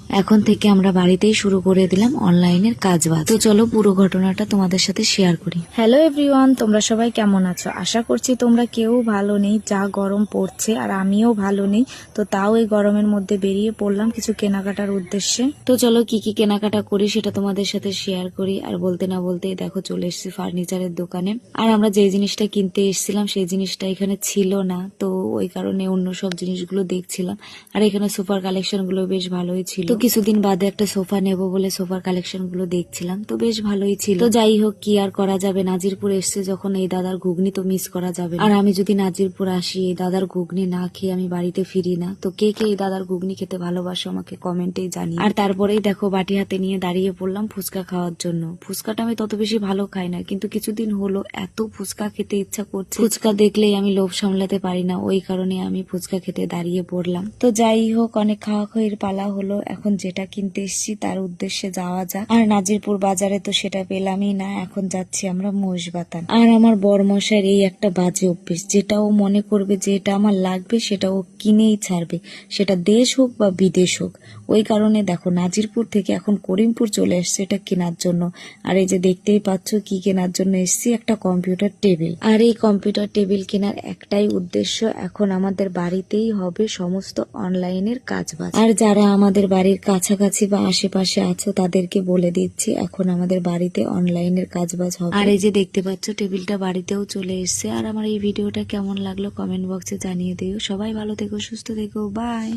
এখন থেকে আমরা বাড়িতেই শুরু করে দিলাম অনলাইনের কাজবাজ। তো চলো পুরো ঘটনাটা তোমাদের সাথে শেয়ার করি। হ্যালো এভরিওয়ান, তোমরা সবাই কেমন আছো? আশা করছি তোমরা কেউ ভালো নেই, যা গরম পড়ছে, আর আমিও ভালো নেই। তো তাও এই গরমের মধ্যে বেরিয়ে পড়লাম কিছু কেনাকাটার উদ্দেশ্যে। তো চলো কি কি কেনাকাটা করি সেটা তোমাদের সাথে শেয়ার করি। আর বলতে না বলতেই দেখো চলে এসেছি ফার্নিচারের দোকানে। আর আমরা যে জিনিসটা কিনতে এসেছিলাম সেই জিনিসটা এখানে ছিল না, তো ওই কারণে অন্য সব জিনিসগুলো দেখছিলাম। আর এখানে সোফার কালেকশন গুলো বেশ ভালোই ছিল। তো কিছুদিন বাদে একটা সোফা নেব বলে সোফার কালেকশন গুলো দেখছিলাম, তো বেশ ভালোই ছিল। তো যাই হোক, কি আর করা যাবে, নাজিরপুর এসছে যখন এই দাদার ঘুগনি তো মিস করা যাবে না। আর আমি যদি নাজিরপুর আসি এই দাদার ঘুগনি না খেয়ে আমি বাড়িতে ফিরি না। তো কে কে এই দাদার ঘুগনি খেতে ভালোবাসো আমাকে কমেন্টে জানি। আর তারপরেই দেখো বাটি হাতে নিয়ে দাঁড়িয়ে পড়লাম ফুচকা খাওয়ার জন্য। ফুচকাটা আমি তত বেশি ভালো খাই না, কিন্তু কিছুদিন হলো এত ফুচকা খেতে ইচ্ছা করছে, ফুচকা দেখলেই আমি লোভ সামলাতে পারি না, ওই কারণে আমি ফুচকা খেতে দাঁড়িয়ে পড়লাম। তো যাই হোক, অনেক খাওয়া খাওয়ির পালা হলো, এখন যেটা কিনতে এসেছি তার উদ্দেশ্যে যাওয়া যাক। আর নাজিরপুর বাজারে তো সেটা পেলামই না, এখন যাচ্ছি আমরা মহিষবাতান। আর আমার বরমশাইয়ের এই একটা বাজে অভ্যেস, যেটা ও মনে করবে যে এটা আমার লাগবে সেটা ও কিনেই ছাড়বে, সেটা দেশ হোক বা বিদেশ হোক। ওই কারণে দেখো নাজিরপুর থেকে এখন করিমপুর চলে এসছে এটা কেনার জন্য। আর এই যে দেখতেই পাচ্ছ কি কেনার জন্য এসছি, একটা কম্পিউটার টেবিল। আর এই কম্পিউটার টেবিল কেনার একটাই উদ্দেশ্য, এখন আমাদের বাড়িতেই হবে সমস্ত অনলাইনের কাজবাজ। আর যারা আমাদের বাড়ির কাছাকাছি বা আশেপাশে আছো তাদেরকে বলে দিচ্ছি, এখন আমাদের বাড়িতে অনলাইনের কাজবাজ হবে। আর এই যে দেখতে পাচ্ছ টেবিলটা বাড়িতেও চলে এসছে। আর আমার এই ভিডিওটা কেমন লাগলো কমেন্ট বক্সে জানিয়ে দিও। সবাই ভালো থেকো, সুস্থ থেকো, বাই।